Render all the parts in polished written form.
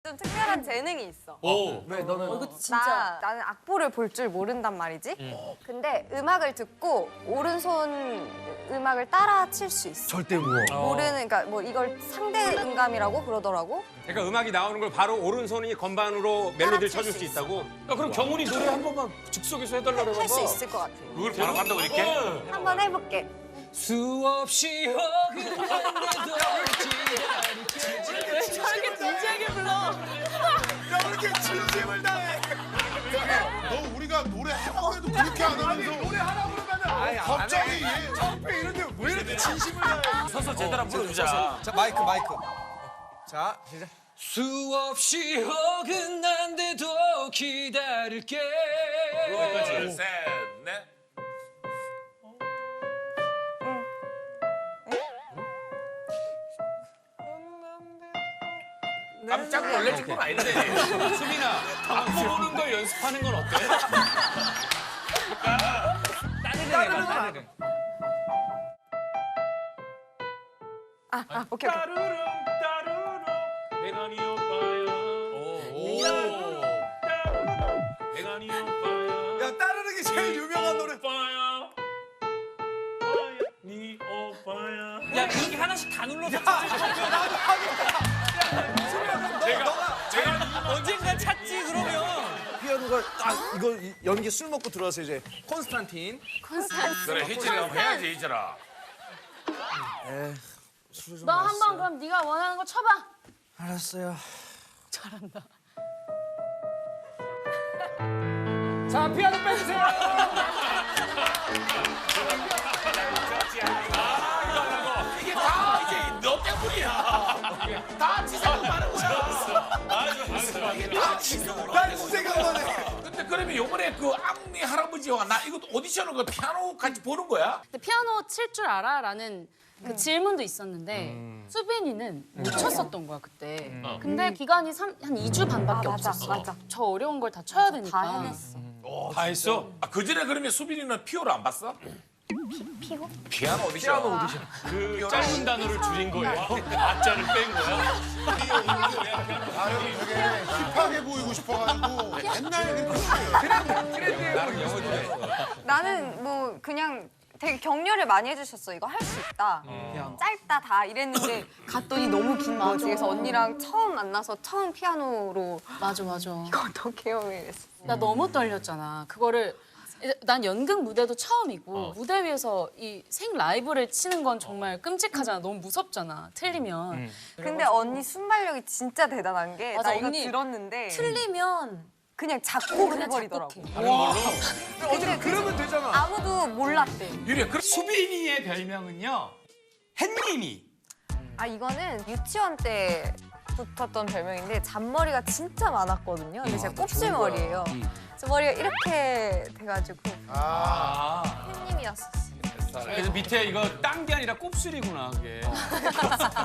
좀 특별한 재능이 있어. 오. 왜 너는? 이거 진짜. 나는 악보를 볼 줄 모른단 말이지. 근데 음악을 듣고 오른손 음악을 따라 칠 수 있어. 절대 무어. 모르는, 그러니까 뭐 이걸 상대 음감이라고 그러더라고. 그러니까 음악이 나오는 걸 바로 오른손이 건반으로 멜로디를 쳐줄 수 있다고? 야, 그럼 경훈이 노래 한 번만 즉석에서 해달라고 해봐. 할 수 있을 것 같아. 그걸 바로 간다고 이렇게? 한번 해볼게. 수없이 어긋난데도 왜 저렇게 진지하게 불러? 야, 왜 이렇게 진심을 다해? 너 우리가 노래 하라고 해도 그렇게 안 하면서 노래 하라고 그러면은 갑자기 얘 창패 이런데 왜 이렇게 진심을 다해? 서서 제대로 한번 불러주자. 자 마이크. 자 시작. 수없이 어긋난데도 기다릴게. 둘, 셋, 넷. 깜짝 놀랄 건 아닌데. 수민아, 악보 보는 걸 연습하는 건 어때? 따르릉. 오케이, 오케이. 따르릉 따르릉 내가 네 오빠야. 내가 네 오빠야. 야 따르릉이 제일 유명한 노래. 오빠야. 네 오빠야. 야, 이렇게 하나씩 다 눌러서 제가 언젠가 찾지 그러면. 피아노가 이거 연기 술 먹고 들어와서 이제 콘스탄틴. 그래, 희철이 한번 해야지, 희철아. 술좀 너 한 번 그럼 네가 원하는 거 쳐봐. 알았어요. 잘한다. 자, 피아노 빼주세요. 이게 다 이제 너 때문이야. 다 지생각 많은 거야. 다 지생각. 난 생각만 해. 근데 그러면 요번에 그 악미 할아버지와 나 이것도 오디션을 그 피아노 같이 보는 거야? 근데 피아노 칠 줄 알아? 라는 그 질문도 있었는데 수빈이는 못 쳤었던 거야 그때. 근데 기간이 한 2주 반밖에 맞아, 없었어. 맞아. 저 어려운 걸 다 쳐야 되니까. 다 해냈어. 다 했어? 아, 그 전에 그러면 수빈이는 피오를 안 봤어? 피고? 피아노 오디션. 그 짧은 단어를 줄인 거예요? 아자를 뺀 거야? 되게 힙하게 보이고 싶어가지고 옛날 나는 뭐 그냥 되게 격려를 많이 해주셨어. 이거 할 수 있다. 짧다 다 이랬는데 갔더니 너무 긴 거지. 그래서 언니랑 처음 만나서 처음 피아노로 맞아 맞아. 이거 어떻게 해요? 이랬어. 나 너무 떨렸잖아. 그거를 난 연극 무대도 처음이고 무대 위에서 이 생 라이브를 치는 건 정말 끔찍하잖아. 너무 무섭잖아. 틀리면. 근데 언니 순발력이 진짜 대단한 게 맞아, 나 이거 언니 들었는데 틀리면 그냥 작곡을 그냥 해버리더라고. 작곡해. 근데 그러면 되잖아. 아무도 몰랐대. 유리야, 그 수빈이의 별명은요, 햇님이. 아 이거는 유치원 때 붙었던 별명인데 잔머리가 진짜 많았거든요. 근데 제가 곱슬머리예요. 그래서 머리가 이렇게 돼가지고 햇님이었었어. 그래서 밑에 이거 딴 게 아니라 곱슬이구나, 그게.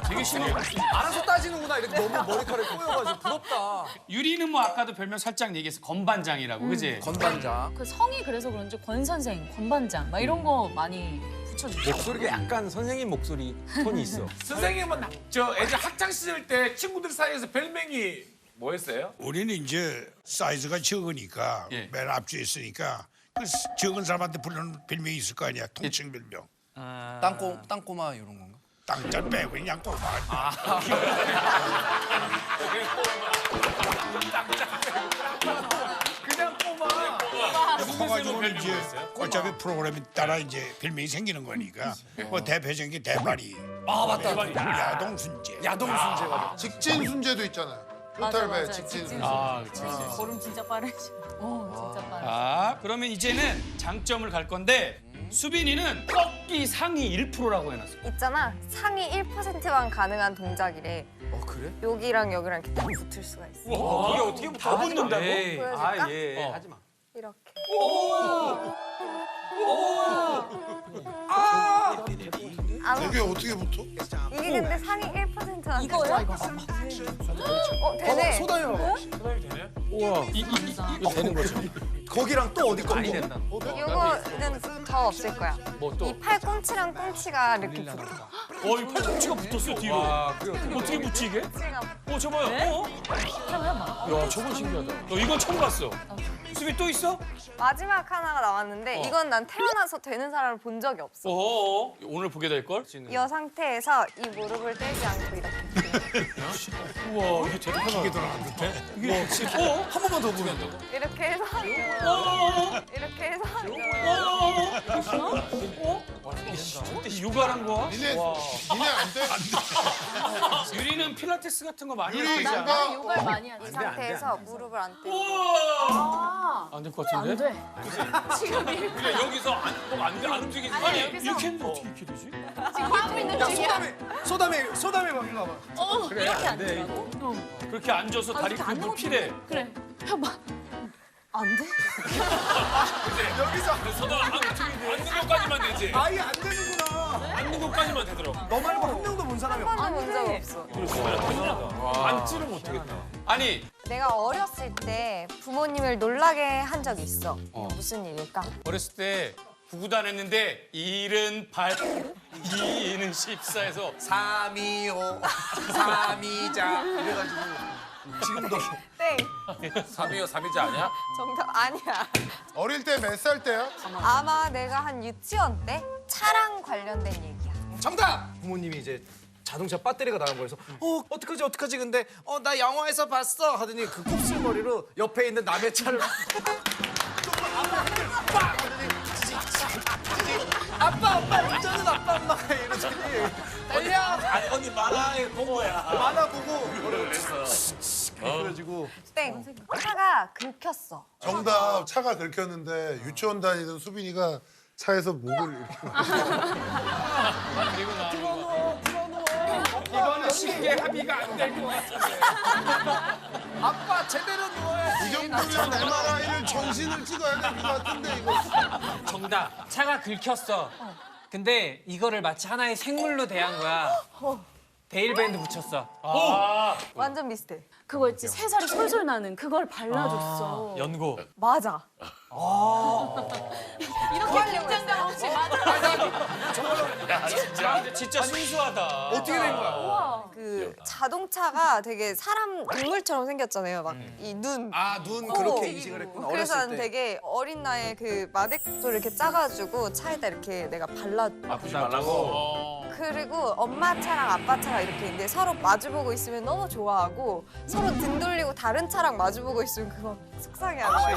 되게 심한 거. 알아서 따지는구나. 이렇게 너무 머리카락이 꼬여가지고 부럽다. 유리는 뭐 아까도 별명 살짝 얘기해서 건반장이라고, 그지? 건반장. 그 성이 그래서 그런지 권 선생, 권 반장 막 이런 거 많이 붙여주죠. 목소리가 약간 선생님 목소리 톤이 있어. 선생님은 저 예전 학창 시절 때 친구들 사이에서 별명이 뭐였어요? 우리는 이제 사이즈가 적으니까 예. 맨 앞쪽에 있으니까 그 적은 사람한테 부르는 별명이 있을 거 아니야. 통칭 별명. 땅꼬마 이런 건가? 땅잘 빼고 그냥 꼬마. 그냥 꼬마. 커가지고는 이제 어차피 프로그램에 따라 이제 별명이 생기는 거니까 뭐 대표적인 게 대발이, 아 맞다. 야동순재. 야동순재가. 직진 순재도 있잖아요. 토탈배 직진 순재. 아, 그치. 걸음 진짜 빠르지. 진짜 빠르지. 아, 그러면 이제는 장점을 갈 건데, 수빈이는 꺾기 상위 1%라고 해놨어. 있잖아. 상위 1%만 가능한 동작이래. 그래? 여기랑 여기랑 이렇게 딱 붙을 수가 있어. 그게 어떻게 다 붙는다고? 보여줄까? 예, 하지 마. 이렇게. 저게 어떻게 붙어? 이게 근데 상위 1%한 이거야 이거. 되네. 소다이 봐봐. 이거 되는 거죠? 거기랑 또 어디 거? 많이 된다. 이거는 더 없을 거야. 뭐 또? 이 팔꿈치랑 꿈치가 이렇게 붙어. 이 팔꿈치가 붙었어, 뒤로. 와, 그게 어떻게 어떻게 붙지, 이게? 팔꿈치가 저봐요. 잠깐만 야, 저건 신기하다. 너 이건 처음 봤어. 수빈 또 있어? 마지막 하나가 남았는데 이건 난 태어나서 되는 사람을 본 적이 없어. 어허. 오늘 보게 될 걸? 이 상태에서 이 무릎을 떼지 않고 이렇게. 우와, 이게 제대로 기계 돌아간 듯해. 이게 한 번만 더 보면 돼. 이렇게 해서 이렇게 해서 요가란 거야? 니네 안 돼? 유리는 필라테스 같은 거 많이 유리 하지 않아? 나가. 요가를 많이 하지. 이 상태에서 무릎을 안 떼고 안 될 것 같은데? 안 돼. 그냥 여기서 안 움직이지. 아니, 이렇게 했는데 어떻게 이렇게 되지? 지금 하고 있는 중이야. 소담의 방인가 봐. 이렇게 앉으라고? 그렇게 앉아서 다리 굽을 피래. 그래. 해봐. 안 돼? 여기서 앉는 것까지만 되지. 아예 안 되는구나. 앉는 것까지만 되더라고. 너 말고 한 명도 본 사람이 없어. 한 번도 본 적 없어. 앉지를 못하겠다. 아니, 내가 어렸을 때 부모님을 놀라게 한 적이 있어. 무슨 일일까? 어렸을 때 구구단했는데 78, 2는 14에서 325, 3이자 이래가지고 지금도 땡. 3위요 3위자 아니야? 정답 아니야. 어릴 때 몇 살 때야? 아마 내가 한 유치원 때 차랑 관련된 얘기야. 정답! 부모님이 이제 자동차 배터리가 나간 거여서 어떡하지 근데 나 영화에서 봤어 하더니 그 곱슬머리로 옆에 있는 남의 차를 아빠 운전은 아빠 엄마가 이러더니 달려 아니 언니 만화에 보고야. 만화 보고 그래가지고 땡. 차가 긁혔어. 정답. 차가 긁혔는데 유치원 다니던 수빈이가 차에서 목을 이렇게. 이거는 쉽게 합의가 안 될 것 같은데. 아빠 제대로 누워야지 이 정도면 MRI를 정신을 찍어야 될 것 같은데 이거. 정답. 차가 긁혔어. 근데 이거를 마치 하나의 생물로 대한 거야. 데일밴드 붙였어. 완전 비슷해. 그거 있지, 새살이 솔솔 나는 그걸 발라줬어. 연고. 맞아. 이렇게 긴장감 없이 맞아. 진짜 순수하다. 어떻게 된 거야? 그 자동차가 되게 사람 동물처럼 생겼잖아요. 막 이 눈. 눈 그렇게 인식을 했구나 그래서 어렸을 난 때 되게 어린 나이에 그 마데크를 이렇게 짜가지고 차에다 이렇게 내가 발라. 아프지 말라고. 그리고 엄마 차랑 아빠 차랑 이렇게 있는데 서로 마주보고 있으면 너무 좋아하고 서로 등 돌리고 다른 차랑 마주보고 있으면 그거 속상해하는 거야.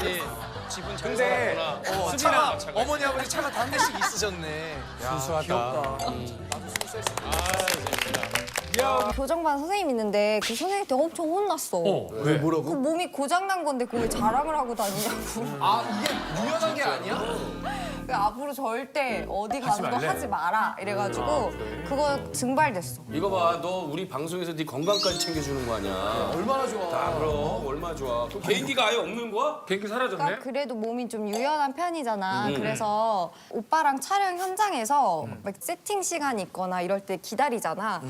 집은 잘 근데 살았구나. 차가 어머니 아버지 차가 다 한 대씩 있으셨네 순수하다. 귀엽다 교정반 선생님 있는데 그 선생님한테 엄청 혼났어. 왜 뭐라고? 그 몸이 고장난 건데 그걸 자랑을 하고 다니냐고. 이게 유연한 게 아니야? 그 앞으로 절대 어디 가서도 하지 마라 이래가지고 그거 증발됐어. 이거 봐, 너 우리 방송에서 네 건강까지 챙겨주는 거 아니야? 얼마나 좋아 그럼 얼마나 좋아. 그럼 개인기가 아예 없는 거야? 개인기 사라졌네? 그러니까 그래도 몸이 좀 유연한 편이잖아. 그래서 오빠랑 촬영 현장에서 막 세팅 시간 있거나 이럴 때 기다리잖아.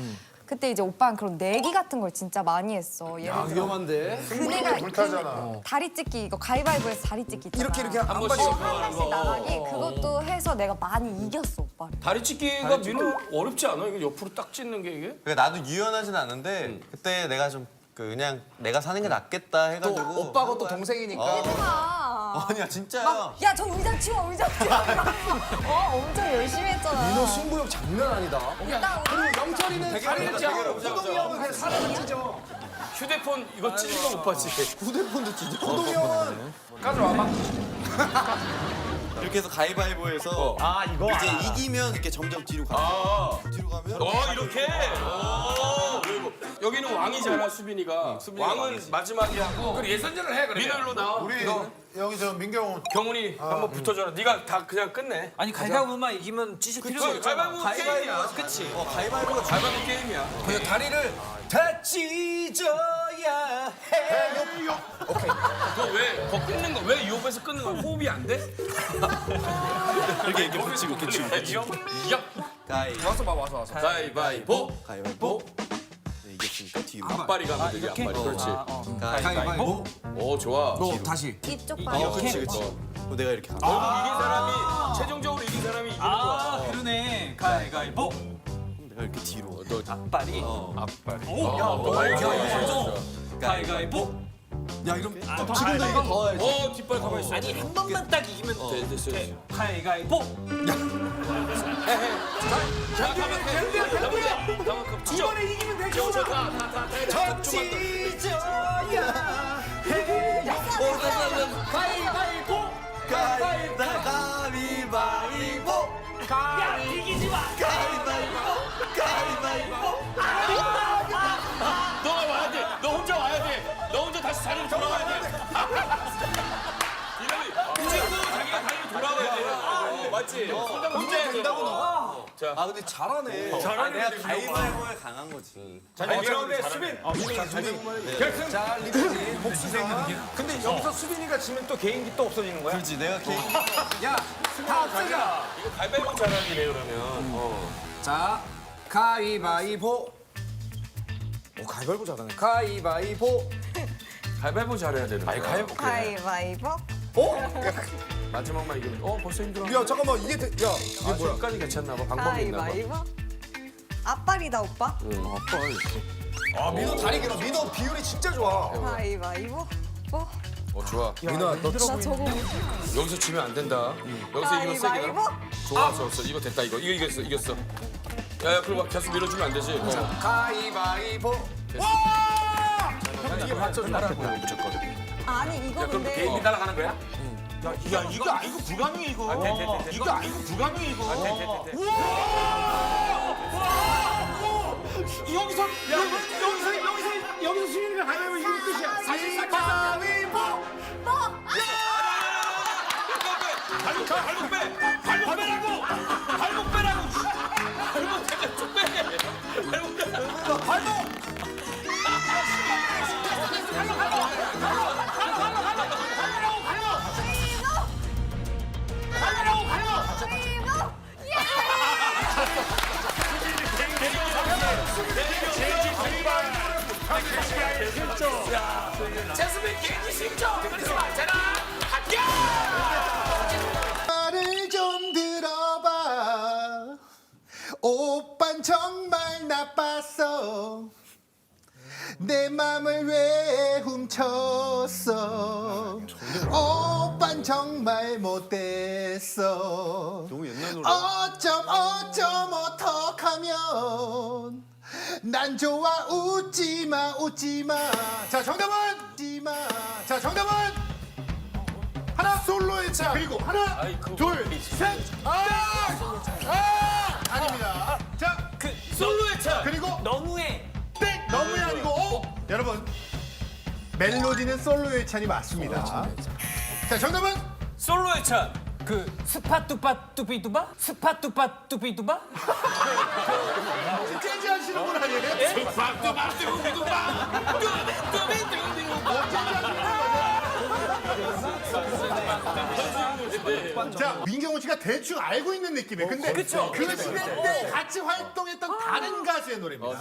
그때 이제 오빠는 그런 내기 같은 걸 진짜 많이 했어. 예를 들어 위험한데 그네가 불타잖아. 다리 찢기 이거 가위바위보에서 다리 찢기 있잖아. 이렇게 한 번씩 번씩 한 번씩 나가기 그것도 해서 내가 많이 이겼어 오빠를. 다리 찢기가 민우 어렵지 않아? 이거 옆으로 딱 찢는 게 이게? 그러니까 나도 유연하진 않은데 그때 내가 좀 그냥 내가 사는 게 낫겠다 또 해가지고 오빠가 또 동생이니까 아니야 진짜야. 야 저 의자 치워 의자 치워. 엄청 열심히 했잖아. 민호 승부욕 장난 아니다 일단 그리고 영철이는 다리를 찢어 호동이 형은 그냥 사람을 찢어 휴대폰 이거 찢은 거 못 봤지? 휴대폰도 진짜. 호동이 형은 가져와봐 이렇게 해서 가위바위보해서 이거 이제 이기면 이렇게 점점 뒤로 가. 뒤로 가면 이렇게? 그리고 여기는 왕이잖아, 수빈이가. 왕은 마지막에 하고. 그럼 예선전을 해, 그러면. 민호로 나와. 우리 여기 저 민경훈. 경훈이 한번 붙어줘라. 네가 다 그냥 끝내. 아니 가위바위보만 이기면 찢을 필요가 없잖아. 가위바위보 게임이야. 그치? 가위바위보가 가위바위보 게임이야. 그냥 다리를 다 찢어야 해 너 왜, 더 끊는 거, 왜 유혹에서 끊는 거 호흡이 안 돼? 이렇게 붙이고 와서 봐 와서 가위바위보. 가위바위보. 네, 이겼으니까 뒤로. 앞발이 가면 되지, 앞발이. 그렇지. 가위바위보. 오, 좋아. 너 다시 이쪽 봐. 그렇지 그렇지. 내가 이렇게 가. 결국 이긴 사람이, 최종적으로 이긴 사람이 이기는 거야. 그러네. 가위바위보. 내가 이렇게 뒤로. 앞발이. 앞발이. 너 많이 가위바위보. 야 이럼 지금도 이거 더 해야지. 뒷발 가만히 있어. 아니 한 번만 딱 이기면 돼. 됐어. 가위가위보. 자, 가만. 이번에 이기면 돼. 젖히져야 해요. 가위바위보. 가위바위보. 야 이기지 마. 가위바위보. 너가 와야 돼. 너 혼자 와야 돼. 너 혼자 다시 자리로 돌아와야 돼. 이러면 무조건 자기가 다리로 돌아와야 돼. 맞지? 혼자 된다고 너. 아 근데 잘하네. 잘하네. 내가 가위바위보에 강한 거지. 그런데 수빈. 결승. 자 리드지 복수생. 근데 여기서 수빈이가 지면 또 개인기 또 없어지는 거야? 그렇지 내가 개인. 다 없애자. 이거 가위바위보 잘하기네 그러면. 자 가위바위보. 오 가위바위보 잘하네. 가위바위보. 가위바위보 잘해야 되는 거야. 가위바위보. 마지막만 이기면. 벌써 힘들어. 야 잠깐만 이게 이게 뭐야? 지금까지 괜찮나 봐. 방법이 있나 봐. 가위바위보. 앞발이다 오빠. 아 민호 다리 길어. 민호 비율이 진짜 좋아. 가위바위보. 좋아. 민호야 너 나 저거 못해. 여기서 지면 안 된다. 여기서 이기면 세게 가위바위보. 나. 좋았어. 이거 됐다. 이거 이겼어. 야, 그럼 계속 밀어주면 안 되지. 가위바위보. 이게 맞춰주라고. 무조건. 아니 이거 근데 날아가는 거야? 야 이거 아니고 불가능해 이거. 이거 아니고 불가능해 이거. 여기서 수빈이가 가위바위보 이기는 뜻이야. 사실상 가위바위보. 발목 빼라고! 발목 빼라고! 발목 내가 좀 빼! 발목 빼라고! 제수빈 개인기 실점! 그러지 말잖아! 합격! 말을 좀 들어봐. 오빤 정말 나빴어. 내 맘을 왜 훔쳤어. 오빤 정말 못됐어. 너무 옛날 노래. 어쩜 어떡하면 난 좋아. 웃지마. 자 정답은 하나 솔로의 차. 그리고 하나 둘셋 아닙니다. 자 솔로의 차! 그리고 너무해. 땡 너무해 아니고 여러분 멜로디는 솔로의 찬이 맞습니다. 자 정답은 솔로의 차! 그 스파뚜빠 뚜비뚜바? 스파뚜빠 뚜비뚜바? 재즈 하시는 분 아니에요? 자 민경훈 씨가 대충 알고 있는 느낌이에요. 근데 그 시대 때 같이 활동했던 다른 가수의 노래입니다.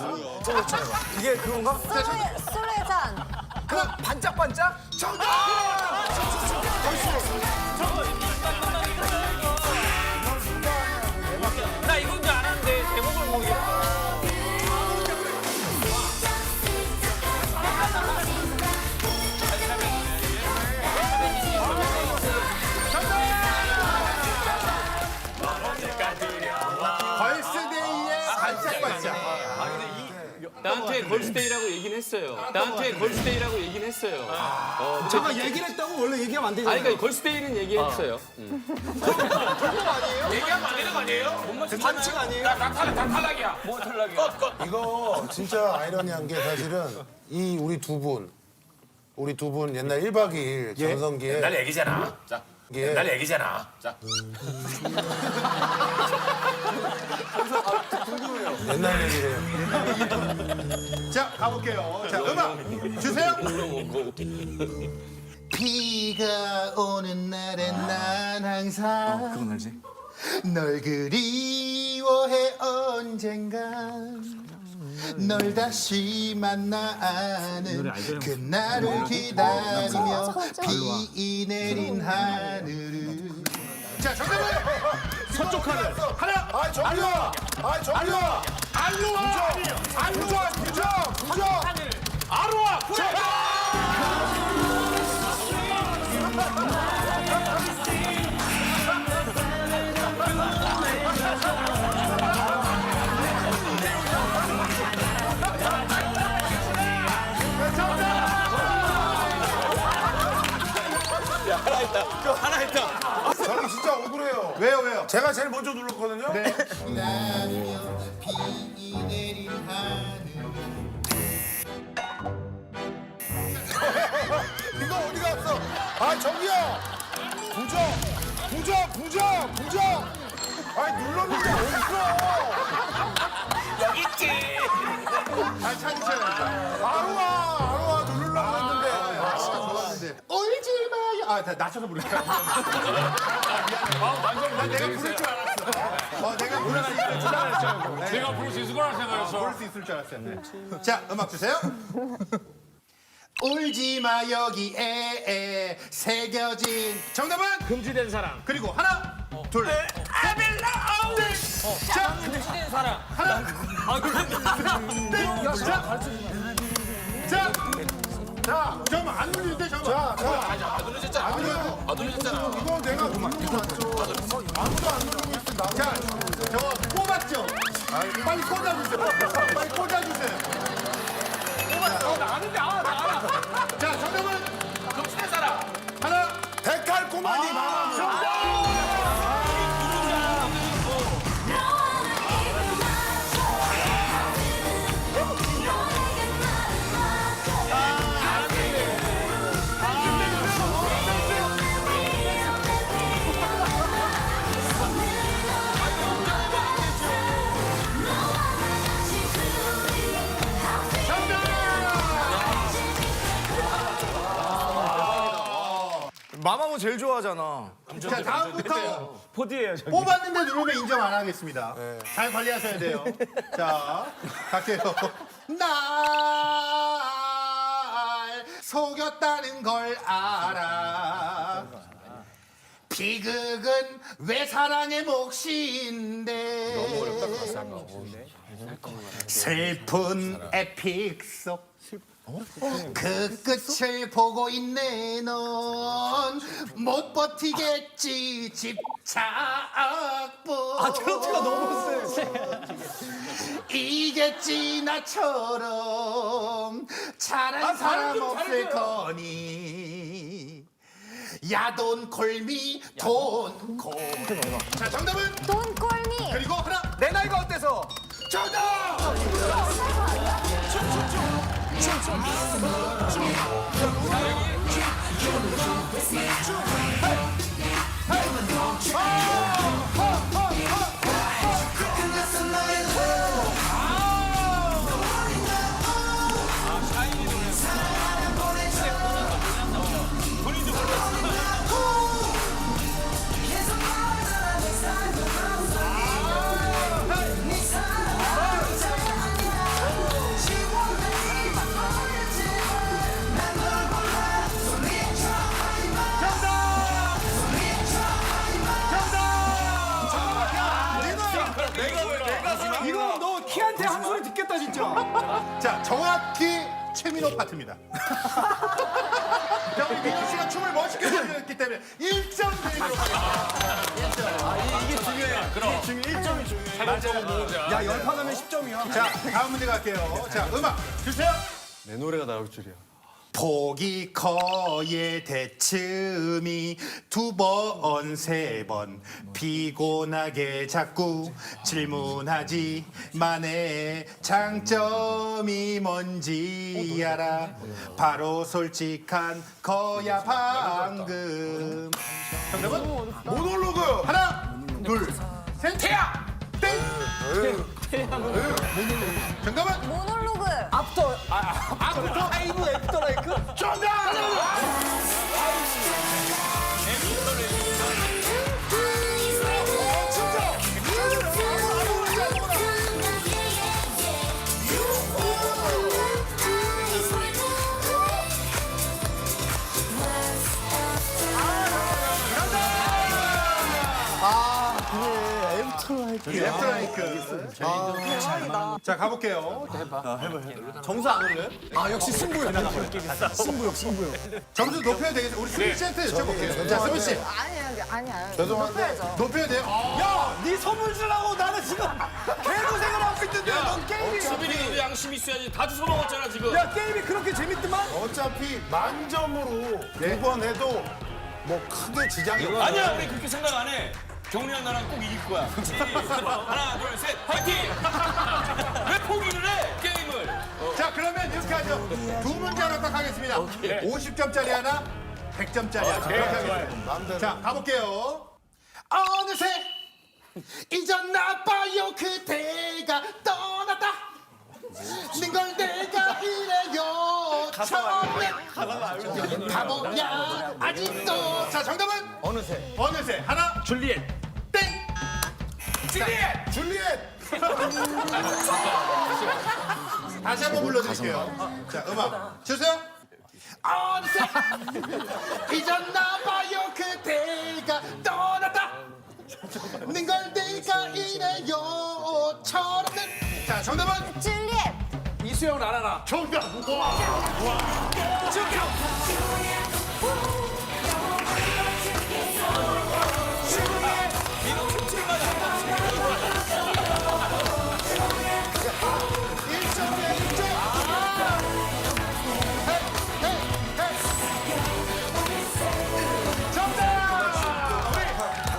이게 그건가? 술래잔. 그럼 반짝반짝? 정답! 나 이건 줄 알았는데 제목을 모르겠어. 걸스데이의 반짝반짝. 나한테 걸스데이라고 얘기는 했어요. 잠깐 얘기를 했다고 원래 얘기하면 안 되잖아. 아니, 그러니까 걸스데이는 얘기했어요. 얘기하면 안 되는 거 아니에요? 반칙 아니에요? 다 탈락이야. 뭐 탈락이야? 이거 진짜 아이러니한 게 사실은 이 우리 두 분 옛날 1박 2일 전성기에 날 얘기잖아. 자, 날 얘기잖아. 자, 옛날 얘기래요. 자 가볼게요. 자 음악 주세요. 비가 오는 날엔 난 항상 그건 알지? 널 그리워해 언젠간 널 다시 만나 아는 그날을 기다리며 비 내린 하늘을. 자 정답은 서쪽 하늘 하나. 아 정답. 알로하. 부정. 아로하. 하나 했다. 저는 진짜 억울해요. 왜요? 제가 제일 먼저 눌렀거든요. 네. 이거 어디 갔어? 아 저기요. 부정. 아니 눌렀는데 어딨어? 여기 있지. 잘 찾으셔야 바로 와 누르려고 했는데. 울지 마요. 낮춰서 부를까? 난 내가 부를 줄 알았어. 내가 부를 수 있을 줄 알았어. 내가 부를 수 있을 거라 생각했어. 부를 수 있을 줄 알았어요. 자, 음악 주세요. 울지 마 여기에 새겨진 정답은 금지된 사랑. 그리고 하나 둘 아벨라 아우. 자, 금지된 사랑. 자, 잠깐만 안 눌리는데 잠깐만. 아 누르셨잖아. 이거 내가 누르는 거 맞죠? 아무도 안 누르고 있어. 자, 저거 뽑았죠? 빨리 꽂아주세요. 빨리 꽂아주세요. 뽑았어. 나 아는데 나 알아. 자, 정답은 금지된 사람. 하나. 데칼코마니 마마무 제일 좋아하잖아. 자, 다음부터 포디예요. 뽑았는데 누르면 인정 안 하겠습니다. 잘 관리하셔야 돼요. 자, 갈게요. 날 속였다는 걸 알아. 비극은 왜 사랑의 몫인데. 너무 어렵다, 슬픈 에픽 속. 그 끝을 보고 있네 넌 못 버티겠지 집착부. 트로트가 너무 세. 이겠지 나처럼 잘한 사람 없을 거니 야돈 콜미 돈콜. 자, 정답은 돈꼴미. 그리고 하나. 내 나이가 어때서? 정답. 이거 너 키한테 한 소리 듣겠다 진짜. 자, 정확히 최민호 파트입니다. 자, 우리 민호 씨가 춤을 멋있게 보여줬기 때문에 1점 드리도록 하겠습니다. 이게 중요해. 그럼. 이게 1점이 중요해. 야, 열판하면 10점이야. 자, 다음 문제 갈게요. 자, 음악 주세요. 내 노래가 나올 줄이야. 포기 커의 대춤이 2번, 3번 피곤하게 자꾸 질문하지만의 장점이 뭔지 알아. 바로 솔직한 거야 방금. 정답은 모놀로그. 하나, 둘, 셋. 태야. 땡. 정답은 모놀로그. 앞부터 하이브 애프터라이크? 정답. 애프터라이크. 자, 가볼게요. 점수 안 올려요? 역시 승부요. 점수 높여야 되겠죠. 우리 수빈 씨한테 여쭤볼게요. 자, 수빈 씨. 아니야. 죄송한데 높여야 돼요. 야, 네 선물 주려고 나는 지금 개고생을 하고 있는데 넌 게임이. 수빈이도 양심 있어야지. 다 주워 먹었잖아 지금. 야, 게임이 그렇게 재밌더만? 어차피 만점으로 2번 해도 뭐 크게 지장이 없어. 아니야, 우리 그렇게 생각 안 해. 경리랑 나랑 꼭 이길 거야. 그치? 하나, 둘, 셋, 파이팅! 왜 포기를 해, 게임을? 자, 그러면 이렇게 하죠. 두 문제로 딱 하겠습니다. 50점짜리 하나, 100점짜리 하나. 그렇게 하겠습니다. 자, 가볼게요. 어느새 잊었나 봐요 그대가 떠났다. 닌걸 내가 이래요 처음에 바보야 아직도. 자, 정답은 어느새 하나 줄리엣. 땡. 줄리엣. 다시 한번 불러드릴게요. 자, 음악 주세요. 어느새 잊었나 봐요 그대가 떠났다. 닌걸 내가 이래요 처럼는. 자, 정답은 줄리엣. 이수영 라라라. 정답.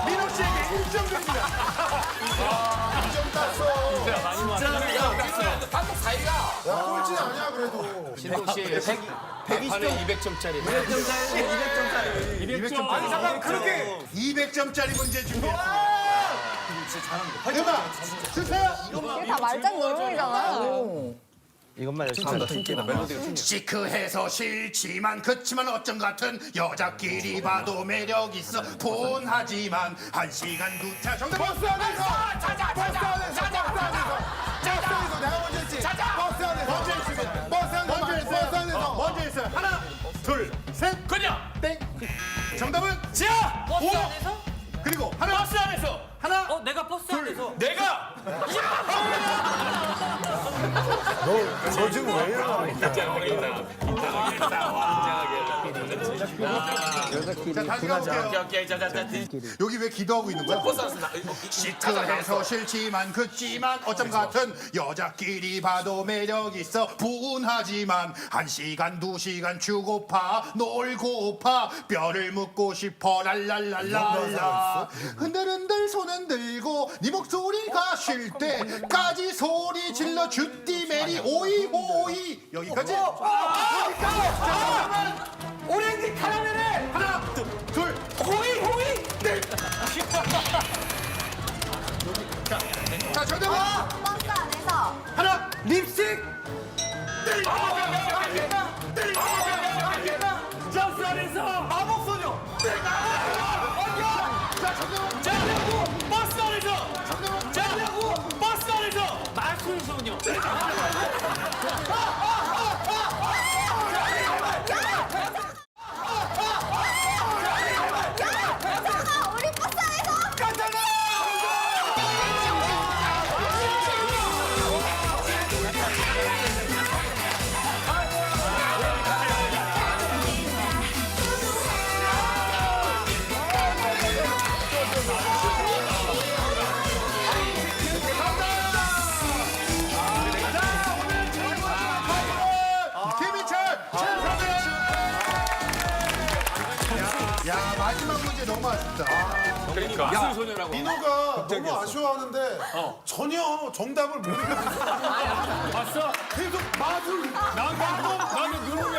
민호 씨에게 1점 줍니다. 2점 땄어. 단독 4위가. 야, 꼴찌 아니야 그래도. 진동 씨 120점. 200점짜리. 200점. 아니 잠깐 그렇게 200점짜리 문제 준비했습니다. 음악 주세요. 이게 다 말장놀이잖아. 이것만 열심히 한다. 시크해서 싫지만 그치만 어쩜 같은 여자끼리 봐도 매력 있어 분하지만 1시간 두차. 정답. 버스 안에서 찾아 버스 안에서 내가 먼저 했지. 버스 안에서 먼저 했습니다. 버스 안에서 했어요. 하나 둘 셋. 그냥. 땡. 정답은 지아. 버스 안에서? 그리고 하나 버스 안에서. 하나 내가 버스 안에서. 내가. 저 지금 왜 이러나. 자, 다시 가볼게요. 오케이, 자. 여기 왜 기도하고 있는 거야? 버스 안에서 시크해서 싫지만 그치만 어쩜 같은 여자끼리 봐도 매력 있어 분하지만 1시간 2시간 주고파 놀고파 뼈를 묻고 싶어 랄랄랄랄라. 흔들흔들 손 흔들고 네 목소리가 쉴 때까지 소리 질러 주띠 메리 오이 여기까지. 오렌지 카라멜에 하나 둘 호이. 네. 자, 정답은 버스 안에서. 하나 립스틱. 버스 안에서. 마법소녀. 자, 정답은 자냐고 버스 안에서. 자냐고 버스 안에서. 마술 소녀. 우리 버스 안에서. 김희철 최선배. 야, 마지막 문제 너무 아쉽다. 그러니까. 야술 소녀라고. 민호가 너무 아쉬워하는데 전혀 정답을 모르겠어. 봤어? 계속 마술. 나는 누르게.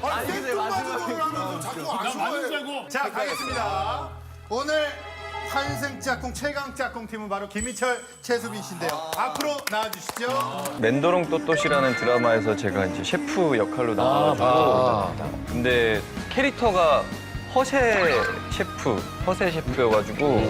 아니 근데 마술을 하면서 자꾸 아쉬워해. 자, 가겠습니다. 오늘 환승 짝꿍 최강 짝꿍 팀은 바로 김희철, 최수빈 씨인데요. 앞으로 나와주시죠. 맨도롱 또또시라는 드라마에서 제가 이제 셰프 역할로 나와가지고 근데 캐릭터가 허세 셰프여가지고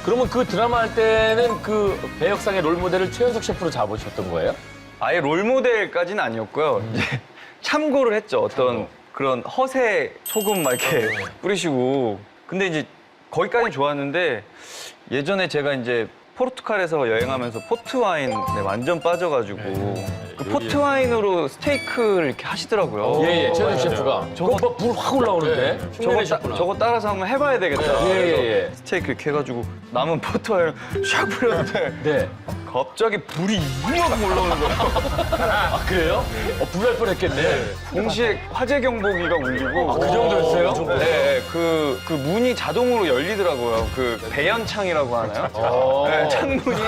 그러면 그 드라마 할 때는 그 배역상의 롤모델을 최현석 셰프로 잡으셨던 거예요? 아예 롤모델까지는 아니었고요. 이제 참고를 했죠. 어떤 그런 허세 소금 막 이렇게 뿌리시고. 근데 이제 거기까지는 좋았는데 예전에 제가 이제 포르투갈에서 여행하면서 포트 와인에 완전 빠져가지고 그 포트 와인으로 스테이크를 이렇게 하시더라고요. 예, 최현석 셰프가. 저거 불 확 올라오는데. 저거 따라서 한번 해봐야 되겠다. 예. 스테이크 이렇게 해가지고 남은 포트 와인을 샥 뿌렸는데 네. 갑자기 불이 이만큼 올라오는 거예요. 아, 그래요? 불날 뻔했겠네. 동시에 화재 경보기가 울리고. 그 정도였어요? 네, 그 문이 자동으로 열리더라고요. 그 배연창이라고 하나요? 네, 창문이.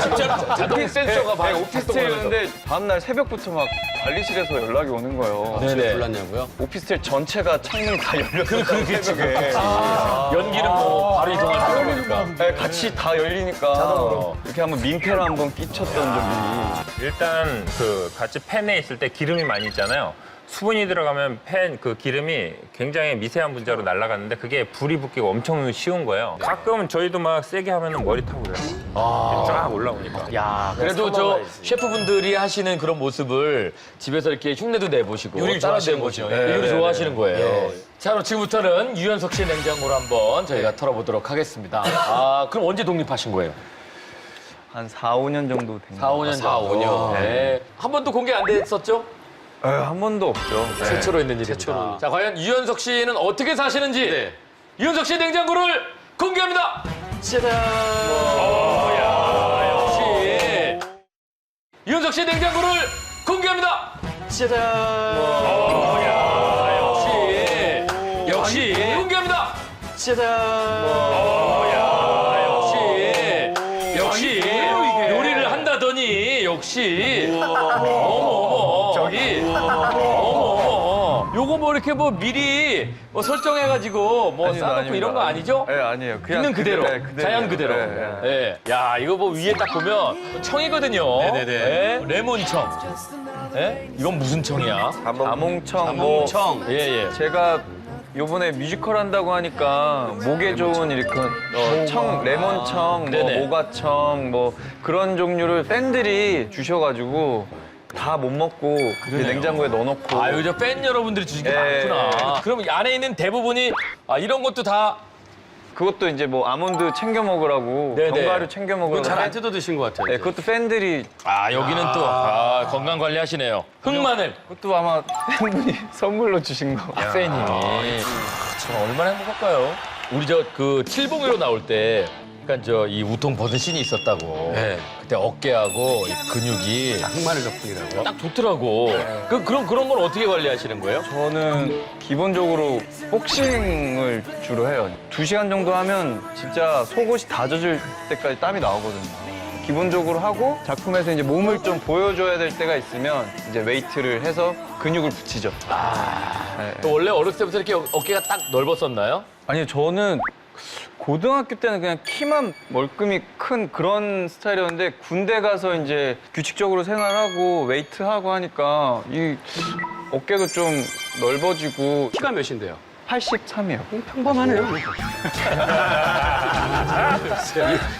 진짜 자동 센서가 네, 오피스텔이었는데 다음날 새벽부터 막 관리실에서 연락이 오는 거예요. 네네. 불났냐고요? 오피스텔 전체가 창문이 다 열렸어요. 그렇겠지. 연기는 뭐 바로 이동할 수 있으니까. 네, 같이 다 열리니까 이렇게 한번 민폐를 한번 끼쳤던 적이. 일단 그 같이 팬에 있을 때 기름이 많이 있잖아요. 수분이 들어가면 팬 그 기름이 굉장히 미세한 분자로 날아가는데 그게 불이 붙기가 엄청 쉬운 거예요. 가끔 저희도 막 세게 하면 머리 타고 그래요. 쫙 올라오니까. 야, 그래도 저 셰프분들이 하시는 그런 모습을 집에서 이렇게 흉내도 내보시고 요리 따라 좋아하시는 내보시고 거죠. 요리 네, 좋아하시는 거예요. 자, 그럼 지금부터는 유연석 씨의 냉장고를 한번 저희가 털어보도록 하겠습니다. 아, 그럼 언제 독립하신 거예요? 한 4, 5년 정도 된 4, 5년 정도. 4, 5년. 네. 한 번도 공개 안 됐었죠? 한 번도 없죠. 네. 최초로 있는 일입니다. 자, 과연 유연석 씨는 어떻게 사시는지 유연석 씨의 냉장고를 공개합니다. 짜잔. 역시 유연석 씨의 냉장고를 공개합니다. 짜잔. 역시 공개합니다. 짜잔. 역시 요리를 한다더니 역시 어머 저기 어머 요거 뭐 이렇게 뭐 미리 뭐 설정해가지고 뭐 아닙니다, 싸놓고 아닙니다. 이런 거 아니죠? 네, 아니에요. 그냥 있는 그대로, 네, 그대로. 자연 그대로. 네, 네. 예. 야, 이거 뭐 위에 딱 보면 청이거든요. 네네네. 예, 레몬청. 예? 이건 무슨 청이야? 자몽청. 자몽청. 예, 예. 제가 요번에 뮤지컬 한다고 하니까 목에 좋은 이렇게 청, 레몬청, 뭐 네네. 모가청 뭐 그런 종류를 팬들이 주셔가지고 다 못 먹고 냉장고에 넣어놓고. 아, 여기 팬 여러분들이 주신 게 예, 많구나. 그럼 안에 있는 대부분이 이런 것도 다 그것도 이제 뭐 아몬드 챙겨 먹으라고 네네. 견과류 챙겨 먹으라고. 잘 안 뜯어 드신 것 같아요. 네, 그것도 팬들이 여기는 또 건강 관리하시네요. 흑마늘. 그것도 아마 팬분이 선물로 주신 거. 팬님이. 참 얼마나 행복할까요? 우리 저 그 칠봉이로 나올 때 그러니까 저 이 우통 벗은 씬이 있었다고. 네. 그때 어깨하고 이 근육이 흑마늘 덕분이라고. 딱 좋더라고. 그런 건 어떻게 관리하시는 거예요? 저는 기본적으로 복싱을 주로 해요. 2시간 정도 하면 진짜 속옷이 다 젖을 때까지 땀이 나오거든요. 기본적으로 하고 작품에서 이제 몸을 좀 보여줘야 될 때가 있으면 이제 웨이트를 해서 근육을 붙이죠. 네. 또 원래 어렸을 때부터 이렇게 어깨가 딱 넓었었나요? 아니요, 저는 고등학교 때는 그냥 키만 멀끔히 큰 그런 스타일이었는데 군대 가서 이제 규칙적으로 생활하고 웨이트하고 하니까 이 어깨도 좀 넓어지고. 키가 몇인데요? 83이요. 평범하네요.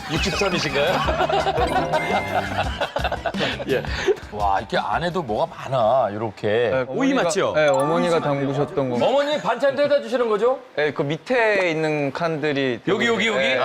63이신가요? 예. 와, 이렇게 안에도 뭐가 많아, 이렇게. 오이 맞죠? 네, 어머니가 담그셨던 거. 어머니 반찬도 해다 주시는 거죠? 네, 그 밑에 있는 칸들이 여기. 네.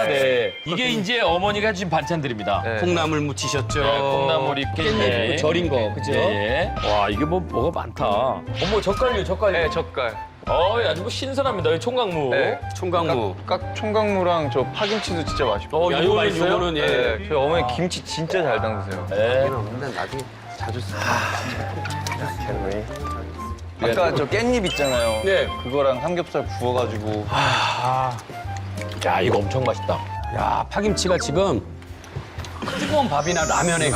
네. 이게 이제 어머니가 주신 반찬들입니다. 네. 콩나물 무치셨죠? 네, 콩나물 있게. 깻잎 절인 거, 그죠? 예. 와, 이게 뭐가 많다. 어머, 젓갈이요, 젓갈. 네, 젓갈. 아주 뭐 신선합니다. 이 총각무. 네. 총각무. 총각무랑 저 파김치도 진짜 맛있고. 이거 맛있어요? 요거는 예. 네, 저희 어머니 김치 진짜 잘 담그세요. 네. 근데 나중에 자주 써. 아까 저 깻잎 있잖아요. 네. 그거랑 삼겹살 구워가지고. 야, 이거 엄청 맛있다. 야, 파김치가 지금 뜨거운 밥이나 라면에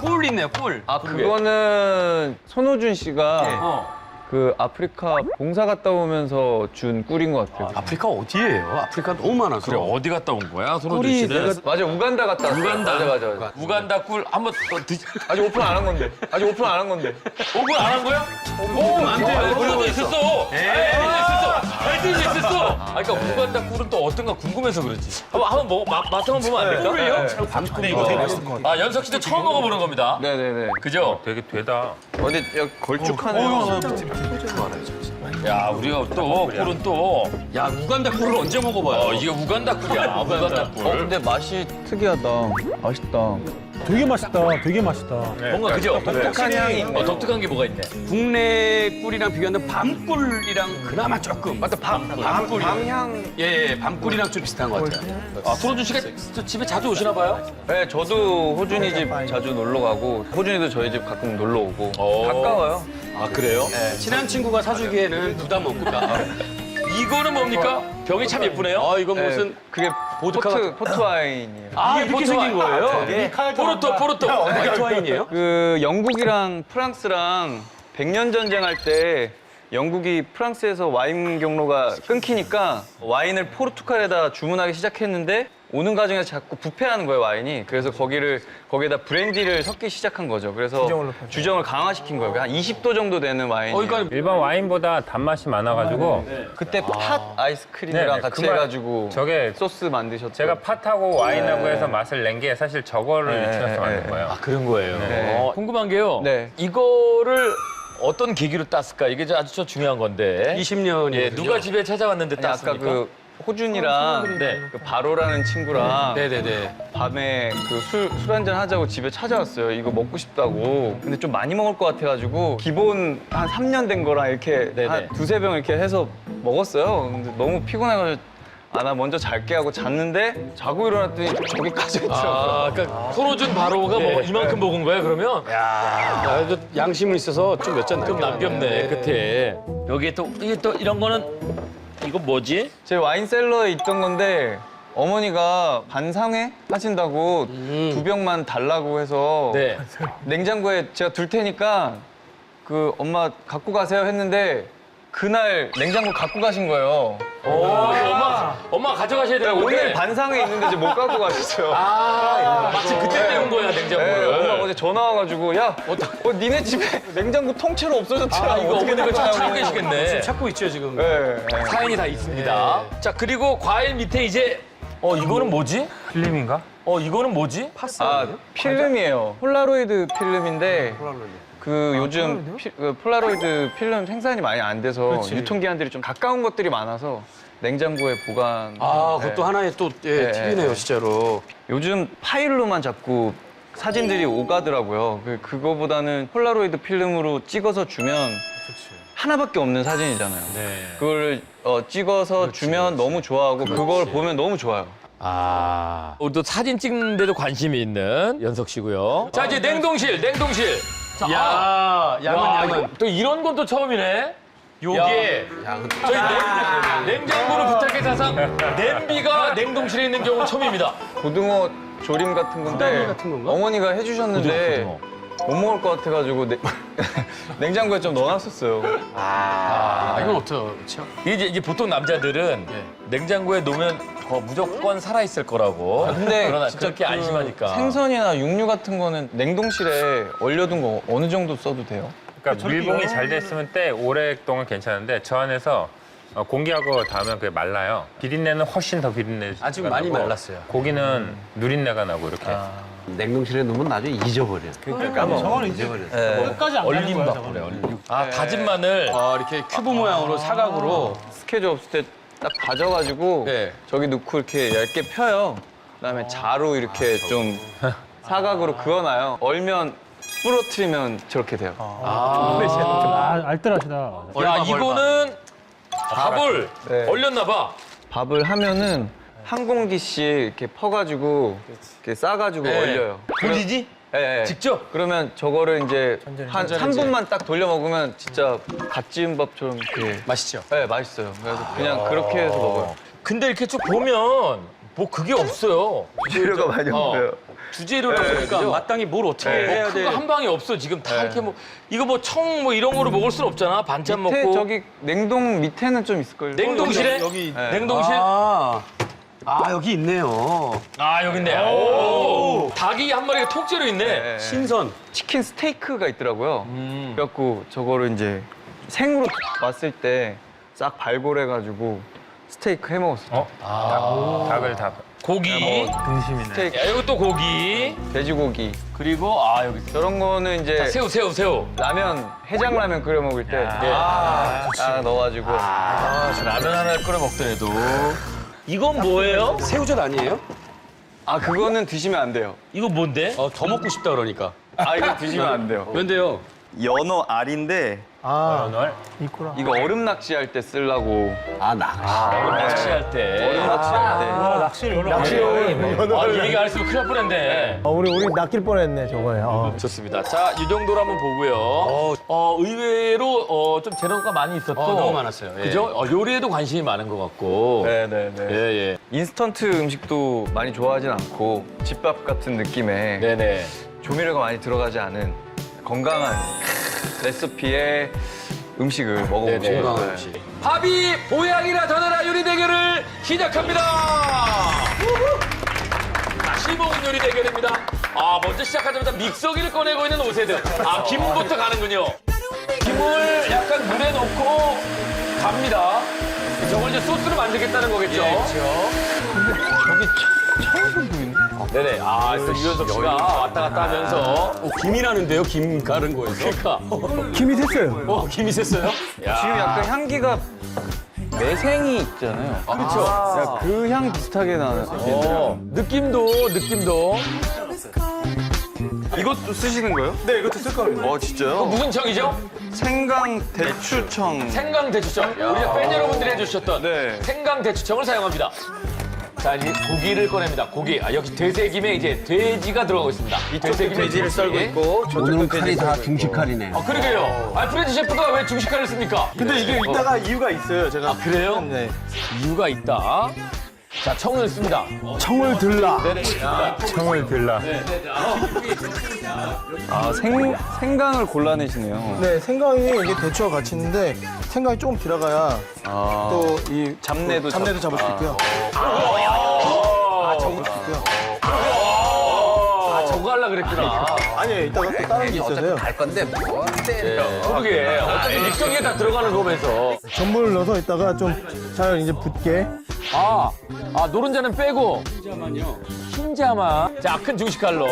꿀 있네요, 꿀. 그거는 손호준 씨가 그 아프리카 봉사 갔다 오면서 준 꿀인 것 같아요. 아프리카 어디예요? 아프리카 너무 많아서. 그래, 어디 갔다 온 거야, 손호준 꿀이 씨는? 맞아, 우간다 갔다 왔어요. 우간다. 맞아. 우간다 꿀 한번 드시. 아직 오픈 안 한 건데. 오픈 안 한 거야? 오픈 안 돼요. 그래도 있었어. 알뜰도 있었어. 그러니까 우간다 꿀은 또 어떤가 궁금해서 그렇지. 한번 맛 한번 보면 안 될까? 꿀이요? 근데 이거 되게 맛있을 것 같아요. 연석 씨도 처음 먹어보는 겁니다. 네네네. 그죠? 되게 되다. 근데 걸쭉하네요. 야, 우리가 또 꿀은 또. 야, 우간다 꿀을 언제 먹어봐요? 이게 우간다 꿀이야. 우간다 꿀. 근데 맛이 특이하다. 맛있다. 되게 맛있다. 되게 맛있다. 뭔가 그죠? 독특한 향이 있네. 독특한 게 뭐가 있네. 국내 꿀이랑 비교하면 밤꿀이랑 그나마 조금. 맞다, 밤꿀. 밤향. 예, 밤꿀이랑 좀 비슷한 것 같아요. 아, 프로준 씨가 집에 자주 오시나 봐요? 네, 저도 호준이 집 자주 놀러 가고 호준이도 저희 집 가끔 놀러 오고 가까워요. 아, 그래요? 친한 친구가 사주기에는 부담 없구나. 이거는 뭡니까? 병이 참 예쁘네요. 아, 이건 무슨 그게 보드카 포트 와인이에요. 아, 이렇게 생긴 거예요? 포르토. 화이트 와인이에요? 그 영국이랑 프랑스랑 100년 전쟁할 때 영국이 프랑스에서 와인 경로가 끊기니까 와인을 포르투갈에다 주문하기 시작했는데 오는 과정에서 자꾸 부패하는 거예요, 와인이. 그래서 거기에다 브랜디를 섞기 시작한 거죠. 그래서 주정을 강화시킨 거예요. 한 20도 정도 되는 와인이. 그러니까 일반 와인보다 단맛이 많아가지고 그때 팥 아이스크림이랑 네네, 같이 그 말- 해가지고 저게 소스 만드셨죠. 제가 팥하고 와인하고 해서 맛을 낸 게 사실 저거를 유출해서 만든 거예요. 아, 그런 거예요. 네. 궁금한 게요. 네. 이거를 어떤 계기로 땄을까? 이게 아주 중요한 건데. 20년이 예, 누가 집에 찾아왔는데 아니, 아까 땄습니까? 그 호준이랑 네. 그 바로라는 친구랑 네네네. 밤에 그 술 한잔 하자고 집에 찾아왔어요. 이거 먹고 싶다고. 근데 좀 많이 먹을 것 같아가지고 기본 한 3년 된 거랑 이렇게 네네. 한 두세 병 이렇게 해서 먹었어요. 근데 너무 피곤해가지고 아, 나 먼저 잘게 하고 잤는데 자고 일어났더니 저기까지 있더라고요. 아, 그러니까 프로준 바로가 뭐 이만큼 먹은 거야, 그러면? 야, 양심은 있어서 좀 몇 잔 좀 남겼네, 끝에. 여기에 또, 이게 또 이런 거는, 이거 뭐지? 제 와인 셀러에 있던 건데 어머니가 반상회 하신다고 2병만 달라고 해서 네. 냉장고에 제가 둘 테니까 그 엄마 갖고 가세요 했는데 그날 냉장고 갖고 가신 거예요. 엄마 가져가셔야 되는 건데. 오늘 반상회 있는데 이제 못 갖고 가셨어요. 마침 그때 때운 거야, 네, 냉장고를. 엄마 어제 전화 와가지고 야, 니네 집에 냉장고 통째로 없어졌잖아. 이거 어떻게 어머니가 된 찾고 거냐고. 계시겠네. 찾고 있죠, 지금. 네. 사연이 다 있습니다. 자, 그리고 과일 밑에 이제, 이거는 뭐지? 필름인가? 이거는 뭐지? 아, 필름이에요. 폴라로이드 필름인데 그 요즘 그 폴라로이드 필름 생산이 많이 안 돼서 유통기한들이 좀 가까운 것들이 많아서 냉장고에 보관. 아, 그것도 하나의 또 팁이네요, 진짜로. 요즘 파일로만 자꾸 사진들이 오가더라고요. 그거보다는 폴라로이드 필름으로 찍어서 주면 하나밖에 없는 사진이잖아요. 그걸 찍어서 주면 너무 좋아하고 그걸 보면 너무 좋아요. 우리 또 사진 찍는데도 관심이 있는 연석 씨고요. 자, 이제 냉동실. 자, 양은. 또 이런 건 또 처음이네. 요게 저희 냉장고를 부탁해 사상 냄비가 냉동실에 있는 경우는 처음입니다. 고등어 조림 같은 건데 어머니가 해주셨는데 못 먹을 것 같아가지고 냉장고에 좀 넣어놨었어요. 이건 어떻죠? 이제 보통 남자들은 냉장고에 놓으면 무조건 살아 있을 거라고. 근데 그러나 진짜 그렇게 안심하니까. 생선이나 육류 같은 거는 냉동실에 얼려둔 거 어느 정도 써도 돼요? 그러니까 밀봉이 잘 됐으면 때 오랫동안 괜찮은데 저 안에서 공기하고 닿으면 그게 말라요. 비린내는 훨씬 더 비린내. 아직 많이 말랐어요. 고기는 누린내가 나고 이렇게. 냉동실에 넣으면 나중에 잊어버려. 그러니까 저거는 이제 끝까지 안 가는 얼린 거야, 밥 그래, 저거는. 얼린. 다진 마늘. 이렇게 큐브 모양으로 사각으로. 스케줄 없을 때 딱 다져가지고 네. 저기 넣고 이렇게 얇게 펴요. 그다음에 자로 이렇게 좀 사각으로 그어놔요. 얼면 부러뜨리면 저렇게 돼요. 알뜰하시다. 야, 이거는 밥을 네. 얼렸나 봐. 밥을 하면은 한 공기씩 이렇게 퍼가지고 이렇게 싸가지고 네. 얼려요. 돌리지? 네. 직접? 그러면 저거를 이제 한 3분만 딱 돌려 먹으면 진짜 갓 지은 밥처럼 이렇게 맛있죠? 네, 맛있어요. 그래서 그냥 그렇게 해서 먹어요. 근데 이렇게 쭉 보면 뭐 그게 없어요. 재료가 많이 없어요. 주재료를 그러니까 그러니까 마땅히 뭘 어떻게 해야 큰 돼? 거 한 방에 없어 지금 다 이렇게 뭐 이거 뭐 청 뭐 이런 거로 먹을 순 없잖아. 반찬 밑에 먹고. 저기 냉동 밑에는 좀 있을 거예요. 냉동실에? 여기. 네. 냉동실? 여기 있네요. 여기 있네. 오. 닭이 한 마리가 통째로 있네. 네. 신선. 치킨 스테이크가 있더라고요. 그래갖고 저거를 이제 생으로 왔을 때 싹 발골해가지고 스테이크 해 먹었어요. 닭을 다. 고기. 스테이크, 야, 이거 또 고기. 돼지고기. 그리고 여기 저런 거는 이제 새우. 라면, 해장라면 끓여 먹을 때 딱 넣어가지고. 라면 하나 끓여 먹더라도. 이건 뭐예요? 새우젓 아니에요? 그거는 드시면 안 돼요. 이거 뭔데? 더 먹고 싶다 그러니까. 이거 드시면 안 돼요. 근데요. 연어 알인데 오늘 이거 얼음 낚시할 때 쓰려고. 낚시할 때. 얼음 낚시할 때. 이 얘기 안 했으면 큰일 날 뻔했네. 우리 낚일 뻔했네 저거에. 좋습니다. 자, 이 정도로 한번 보고요. 의외로 좀 재료가 많이 있었고. 너무 많았어요. 예. 그죠? 요리에도 관심이 많은 것 같고. 네네네. 예. 인스턴트 음식도 많이 좋아하진 않고 집밥 같은 느낌의 네네. 조미료가 많이 들어가지 않은 건강한 레시피의 음식을 먹어보고 네네. 싶어요. 건강한 음식. 합의 보양이나 전해라 요리 대결을 시작합니다. 다시 먹은 요리 대결입니다. 먼저 시작하자마자 믹서기를 꺼내고 있는 오세들. 김부터 가는군요. 김을 약간 물에 넣고 갑니다. 저걸 이제 소스를 만들겠다는 거겠죠? 네네. 또 유연석 씨가 왔다 갔다 하면서. 김이라는데요? 김 가른 거에서. 그러니까. 김이 샜어요. 김이 샜어요? 지금 약간 향기가 매생이 있잖아요. 그렇죠. 그 향 비슷하게 나는. 느낌도. 이것도 쓰시는 거예요? 네, 이것도 쓸 겁니다. 진짜요? 무슨 청이죠? 생강 대추청. 생강 대추청. 우리가 팬 여러분들이 해주셨던 네. 생강 대추청을 사용합니다. 자, 이제 고기를 꺼냅니다. 고기. 역시 되새김에 이제 돼지가 들어가고 있습니다. 이 돼지를 썰고 있고. 오늘은 칼이 다 중식 칼이네. 그러게요. 프렌치 셰프가 왜 중식칼을 씁니까? 근데 이게 이따가 이유가 있어요. 제가. 그래요? 네. 이유가 있다. 자, 청을 씁니다. 청을 들라. 네네. 청을 들라. 생강을 골라내시네요. 네, 생강이 이게 대추와 같이 있는데 생강이 조금 들어가야 또 이 잡내도 잡을 수 있고요. 저거 저거 하려고 그랬구나. 아니에요, 이따가 또 다른 게 있어서요. 갈 건데 뭔데? 그러게. 어차피 믹서기에 다 들어가는 거면서. 전분을 넣어서 이따가 좀 잘 이제 붙게. 노른자는 빼고. 흰자만. 자, 큰 중식칼로.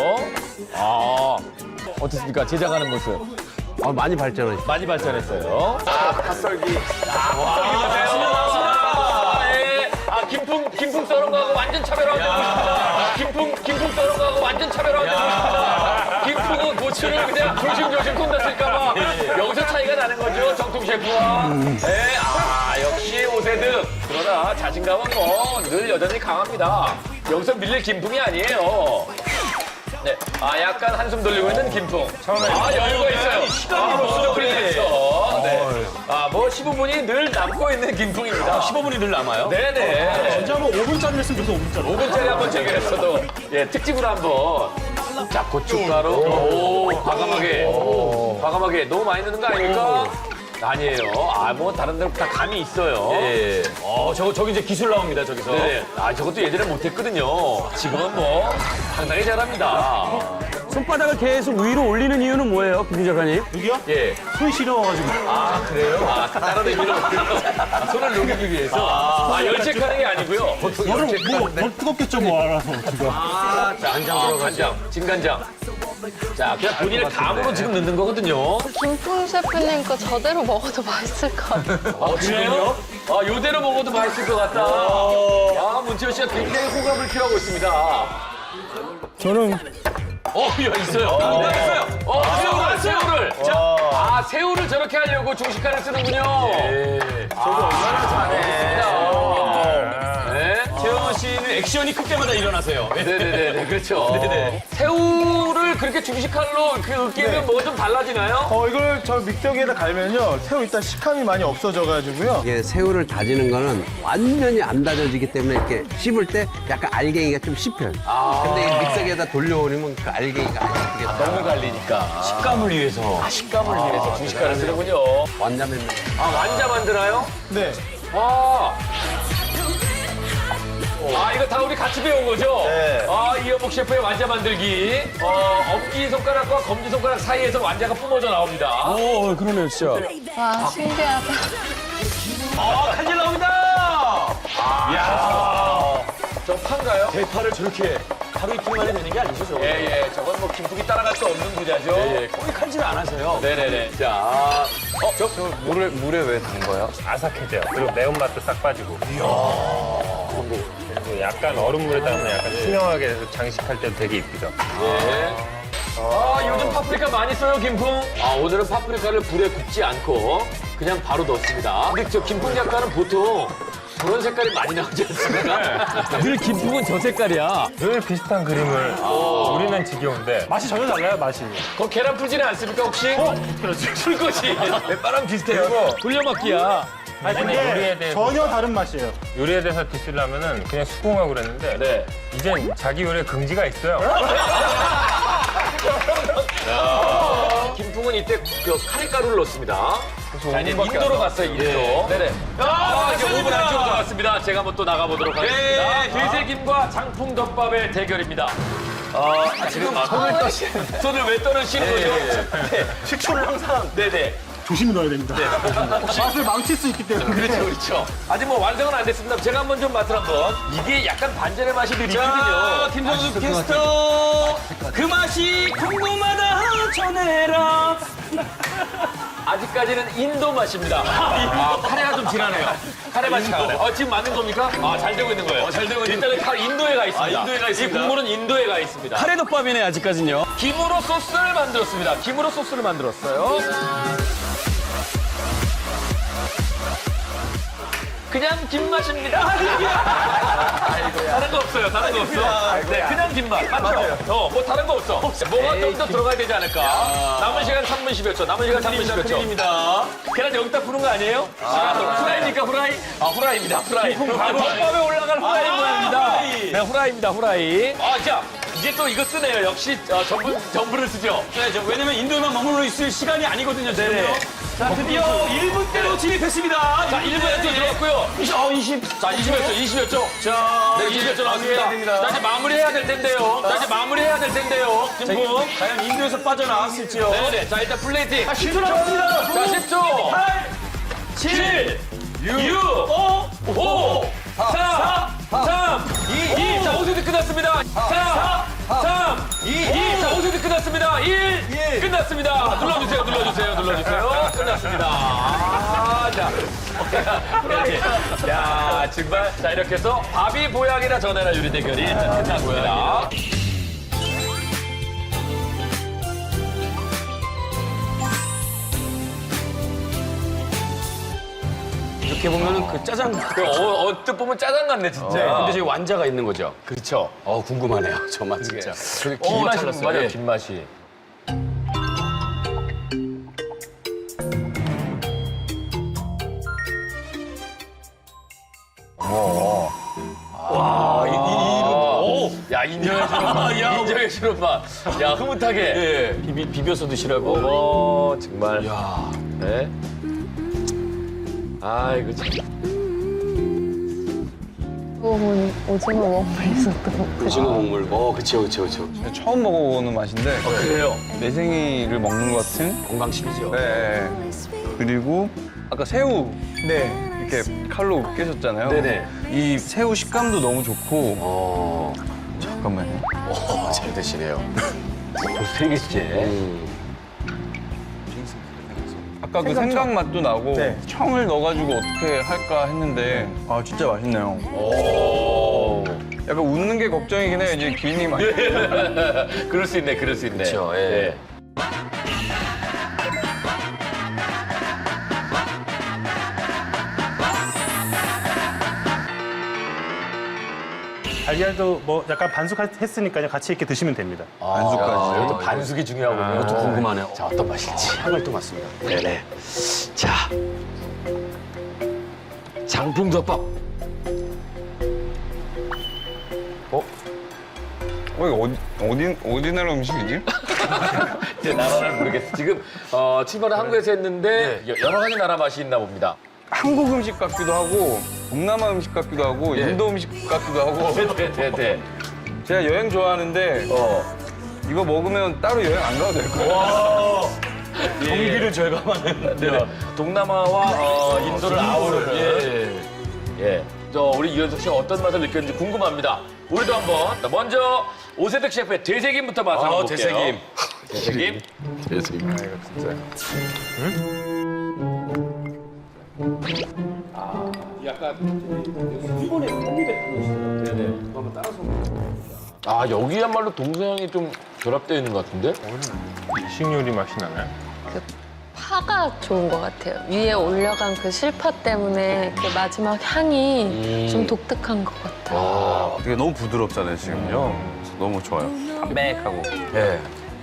어떻습니까? 제작하는 모습. 많이 발전했어. 많이 발전했어요. 갓썰기. 김풍 썰은 거하고 완전 차별화되고 있습니다. 김풍 썰은 거하고 완전 차별화되고 있습니다. 김풍은 고추를 그냥 조심조심 손 다칠까봐 여기서 차이가 나는 거죠, 정통 셰프와. 역시 오세득. 그러나 자신감은 늘 여전히 강합니다. 여기서 밀릴 김풍이 아니에요. 네, 약간 한숨 돌리고 있는 김풍. 여유가 있어요. 시간이 흘리면서. 네. 15분이 늘 남고 있는 김풍입니다. 15분이 늘 남아요? 네네. 진짜 한번 5분짜리 했으면 좋겠어, 5분짜리. 5분짜리 한번 재결했어도 특집으로 한번. 자, 고춧가루. 과감하게. 너무 많이 넣는 거 아닙니까? 아니에요. 다른 데로 다 감이 있어요. 예. 저기 이제 기술 나옵니다, 저기서. 네. 저것도 예전에 못했거든요. 지금은 상당히 잘합니다. 손바닥을 계속 위로 올리는 이유는 뭐예요, 김 작가님? 여기요? 예. 손이 시려워가지고. 그래요? 다른 의미로. 손을 녹이기 위해서. 열책하는 게 아니고요. 여름 더 뜨겁겠죠, 뭐 알아서 지금. 간장, 진간장. 자, 그냥 본인의 감으로 지금 넣는 거거든요. 김풍 셰프님 거 저대로 먹어도 맛있을 것 같아요. 그래요? 요대로 먹어도 맛있을 것 같다. 문채호 씨가 굉장히 호감을 표하고 있습니다. 저는 있어요. 새우를. 새우를 저렇게 하려고 중식칼을 쓰는군요. 저거 얼마나 잘해. 채원 씨는 액션이 클 때마다 일어나세요. 네네네, 그렇죠. 네네. 새우를 그렇게 중식칼로 으깨면 뭐가 좀 달라지나요? 이걸 저 믹서기에다 갈면요, 새우 일단 식감이 많이 없어져가지고요. 이게 새우를 다지는 거는 완전히 안 다져지기 때문에 이렇게 씹을 때 약간 알갱이가 좀 씹혀요. 근데 이 믹서기에다 돌려버리면 그 알갱이가 안 씹히겠다. 너무 갈리니까. 식감을 위해서. 식감을 위해서 중식칼을 쓰는군요. 완자면 완자 만드나요? 네. 이거 다 우리 같이 배운 거죠? 네. 이현복 셰프의 완자 만들기. 엄지손가락과 검지손가락 사이에서 완자가 뿜어져 나옵니다. 그러네요, 진짜. 와, 신기하다. 칼질 나옵니다! 이야. 저 대파인가요? 대파를 저렇게 하루 이틀 만에 되는 게 아니죠, 저거. 예. 저건 뭐 김풍이 따라갈 수 없는 부자죠. 예, 꼬익하지는 않아서요. 네네네. 자, 저 물에 왜 담궈요? 아삭해져요. 그리고 매운맛도 싹 빠지고. 그리고 약간 얼음물에 담으면 약간 투명하게 해서 장식할 때도 되게 이쁘죠. 요즘 파프리카 많이 써요, 김풍? 오늘은 파프리카를 불에 굽지 않고 그냥 바로 넣습니다. 근데 저 김풍 작가는 보통 그런 색깔이 많이 나오지 않습니까? 늘 김풍은 저 색깔이야. 늘 비슷한 그림을 우리는 지겨운데 맛이 전혀 달라요, 맛이. 그거 계란 풀지는 않습니까, 혹시? 그렇죠. 풀것이. вет바람 비슷해요. 돌려막기야. 아니, 요리에 대해서 전혀 다른 맛이에요. 요리에 대해서 디스려면은 그냥 수긍하고 그랬는데 네. 이젠 자기 요리에 긍지가 있어요. 김풍은 이때 그 카레가루를 넣습니다. 자, 이제 인도로 갔어요, 인도. 네네. 이제 5분 안쪽으로 들어갔습니다. 제가 한번 또 나가보도록 하겠습니다. 돼지김과 장풍덮밥의 대결입니다. 지금 손을 떠시는. 손을 왜 떠시는 거죠? 식초를 항상 네네. 조심히 넣어야 됩니다. 맛을 망칠 수 있기 때문에. 그렇죠. 아직 뭐 완성은 안 됐습니다. 제가 한번 좀 맛을 한번. 이게 약간 반전의 맛이 늘 있거든요. 김성수 캐스터 그 맛이 궁금하다 전해라. 아직까지는 인도 맛입니다. 카레가 좀 진하네요. 카레 맛이 나네요. 지금 맞는 겁니까? 잘 되고 있는 거예요. 잘 되고 있는 일단은 인도에 가 있습니다. 인도에 가 있습니다. 이 국물은 인도에 가 있습니다. 카레덮밥이네 아직까지는요. 김으로 소스를 만들었습니다. 김으로 소스를 만들었어요. 그냥 김맛입니다. 다른 거 없어요. 다른 거 없어. 네, 그냥 김맛. 맞죠? 뭐 다른 거 없어. 뭐가 좀 더 들어가야 되지 않을까? 남은 시간 3분 10여 초. 남은 시간 3분 10여 초. 틀립니다. 계란 여기다 부는 거 아니에요? 후라이입니까, 후라이? 후라이입니다, 후라이. 덮밥에 올라갈 후라이 모양입니다. 네, 후라이입니다, 후라이. 자, 이제 또 이거 쓰네요. 역시 전분을 쓰죠. 네, 왜냐면 인도에만 머물러 있을 시간이 아니거든요, 지금요. 자, 드디어 1분대로 진입했습니다. 자, 1분에 또 들어갔고요. 20. 자, 20몇 초. 자, 네, 20몇 초 나왔습니다. 자, 이제 마무리해야 될 텐데요. 김풍. 과연 인도에서 빠져나왔을지요. 네네. 자, 일단 플레이팅. 10초 남았습니다. 자, 10초. 8, 7, 6, 5, 4, 3, 2. 자, 5세트 끝났습니다. 4, 3, 2. 자, 5세트 끝났습니다. 1. 끝났습니다. 눌러주세요. 끝났습니다. 자. 야, 정말. 자, 이렇게 해서 밥이 보약이라 전해라 요리 대결이 끝났습니다. 이렇게 보면은 그 짜장. 언뜻 보면 짜장 같네, 진짜. 근데 저기 완자가 있는 거죠. 그렇죠. 궁금하네요. 저 맛 진짜. 김맛이 맞아요, 김맛이. 야, 인정해 주는 맛. 야, 흐뭇하게. 비벼서 드시라고. 정말. 야. 네. 이거 참. 오징어 먹물 있었던 거. 오징어 국물. 그쵸. 처음 먹어보는 맛인데 그래요? 매생이를 먹는 것 같은 건강식이죠. 네. 그리고 아까 새우 이렇게 칼로 깨셨잖아요. 네네. 이 새우 식감도 너무 좋고 잠깐만요. 잘 드시네요. 세 개째. 아까 그 생강 맛도 나고 청을 넣어가지고 어떻게 할까 했는데 진짜 맛있네요. 약간 웃는 게 걱정이긴 해요. 이제 기운이 많이. 그럴 수 있네. 그쵸, 예. 네. 달걀도 뭐 약간 반숙했으니까요. 같이 이렇게 드시면 됩니다. 반숙까지. 이것도 반숙이 중요하군요. 이것도 궁금하네요. 자, 어떤 맛일지. 향을 또 맡습니다. 네네. 자. 장풍덮밥. 이거 어디 나라 음식이지? 이제 나라를 모르겠어. 지금 출발을 한국에서 했는데 여러 가지 나라 맛이 있나 봅니다. 한국 음식 같기도 하고 동남아 음식 같기도 하고 인도 음식 같기도 하고. 네. 제가 여행 좋아하는데 이거 먹으면 따로 여행 안 가도 될 거예요. 경비를 절감하는. 네. 동남아와 인도를 아우르는. 예. 우리 이현석 씨가 어떤 맛을 느꼈는지 궁금합니다. 우리도 한번. 자, 먼저 오세득 셰프의 되새김부터 맛을 한번 볼게요. 되새김. 되새김. 아, 여기야말로 동서양이 좀 결합되어 있는 것 같은데? 식요리 맛이 나나요? 파가 좋은 것 같아요. 위에 올라간 그 실파 때문에 그 마지막 향이 좀 독특한 것 같아요. 되게 너무 부드럽잖아요, 지금요. 너무 좋아요. 담백하고. 네.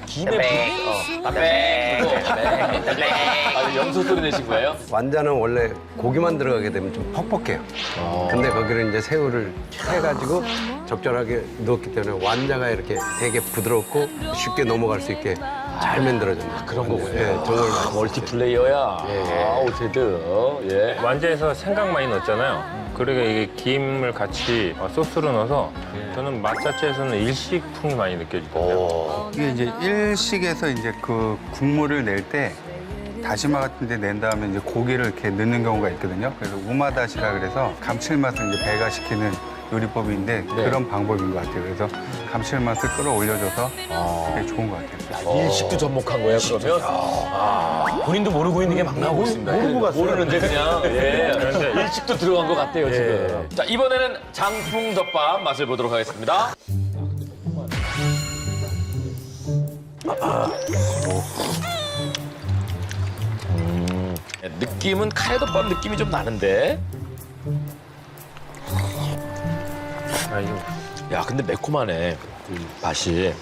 김에 아, 염소 소리 내신 거예요? 완자는 원래 고기만 들어가게 되면 좀 퍽퍽해요. 근데 거기를 이제 새우를 해가지고 적절하게 넣었기 때문에 완자가 이렇게 되게 부드럽고 쉽게 넘어갈 수 있게 잘 만들어졌네요. 그런 거군요. 예, 정말 맛있어요. 멀티플레이어야. 아, 오세득. 예. 완자에서 생강 많이 넣었잖아요. 그러니까 이게 김을 같이 소스로 넣어서 저는 맛 자체에서는 일식풍이 많이 느껴지거든요. 이게 이제 일식에서 이제 그 국물을 낼 때 다시마 같은 데 낸 다음에 이제 고기를 이렇게 넣는 경우가 있거든요. 그래서 우마다시라 그래서 감칠맛을 이제 배가시키는 요리법인데 그런 방법인 것 같아요. 그래서 감칠맛을 끌어올려줘서 되게 좋은 것 같아요. 일식도 접목한 거예요, 그러면? 본인도 모르고 있는 게 막 나오고 있습니다. 모르고 갔어요. 모르는데 그냥. 예. 일식도 들어간 것 같아요, 지금. 자, 이번에는 장풍덮밥 맛을 보도록 하겠습니다. 느낌은 카레덮밥 느낌이 좀 나는데. 야, 근데 매콤하네. 맛이.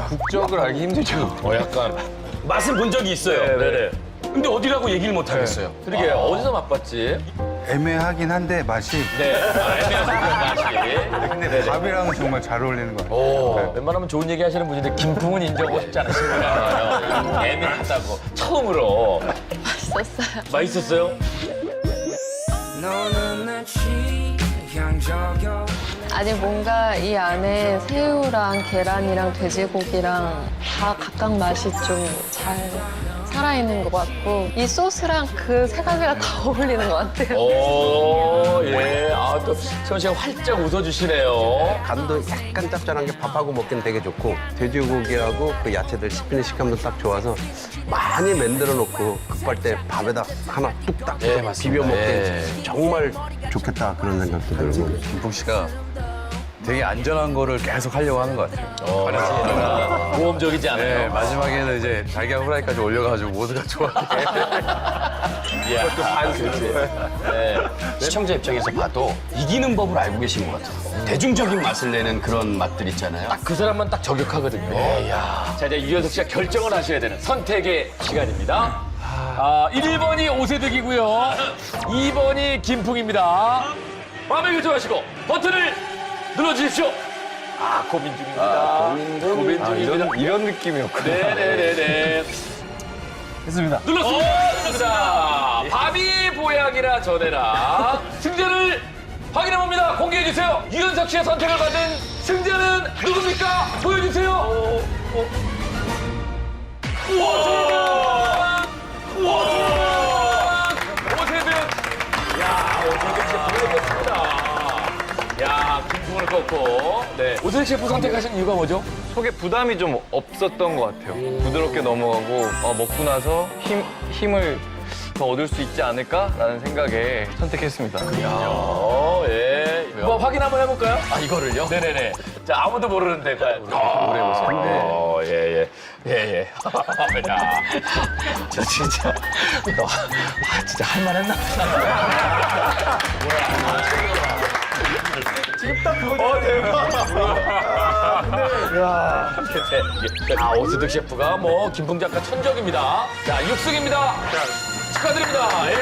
국적을 알기 힘들죠. 약간 맛은 본 적이 있어요. 네네. 근데 어디라고 얘기를 못 하겠어요. 그러게 어디서 맛봤지? 애매하긴 한데 맛이. 네. 애매한 맛이. 근데 밥이랑은 정말 잘 어울리는 것 같아요. 오, 웬만하면 좋은 얘기 하시는 분인데 김풍은 인정하고 싶지 않으신 거예요. 애매하다고. 처음으로. 맛있었어요. 맛있었어요? 아니 뭔가 이 안에 새우랑 계란이랑 돼지고기랑 다 각각 맛이 좀 잘 살아있는 것 같고 이 소스랑 그 세 가지가 다 어울리는 것 같아요. 오, 예. 아, 또 세원 씨가 활짝 웃어주시네요. 간도 약간 짭짤한 게 밥하고 먹기는 되게 좋고 돼지고기하고 그 야채들 씹히는 식감도 딱 좋아서 많이 만들어 놓고 급할 때 밥에다 하나 뚝딱 예, 맞습니다. 비벼 먹기 예. 정말 좋겠다 그런 생각도 들고. 김풍 씨가 되게 안전한 거를 계속 하려고 하는 것 같아요. 모험적이지 않아요? 네, 마지막에는 이제 달걀 후라이까지 올려가지고 모두가 좋아하게. 그것도 반스럽지. 네. 시청자 입장에서 봐도 이기는 법을 알고 계신 것 같아요. 대중적인 맛을 내는 그런 맛들 있잖아요. 딱 그 사람만 딱 저격하거든요. 자, 이제 유연석 씨가 결정을 하셔야 되는 선택의 시간입니다. 1번이 오세득이고요. 2번이 김풍입니다. 마음에 결정하시고 버튼을 눌러주십시오. 고민 중입니다. 고민 중입니다. 이런 느낌이었구나. 네네네네. 했습니다. 눌렀습니다. 밥이 보약이라 전해라. 승자를 확인해봅니다. 공개해주세요. 유연석 씨의 선택을 받은 승자는 누굽니까? 보여주세요. 오세득. 야, 오세득 씨 보여줬습니다. 야, 김풍을 꺾고. 네. 오세득 셰프 선택하신 이유가 뭐죠? 속에 부담이 좀 없었던 것 같아요. 부드럽게 넘어가고 먹고 나서 힘을 더 얻을 수 있지 않을까라는 생각에 선택했습니다. 예. 뭐 확인 한번 해볼까요? 이거를요? 네네네. 자, 아무도 모르는데 과연. 오래 보세요. 예. 야. 저 진짜. 진짜 할만했나? 지금 딱 그거 대박. 오세득 셰프가 김풍 작가 천적입니다. 자, 육승입니다. 축하드립니다. 예.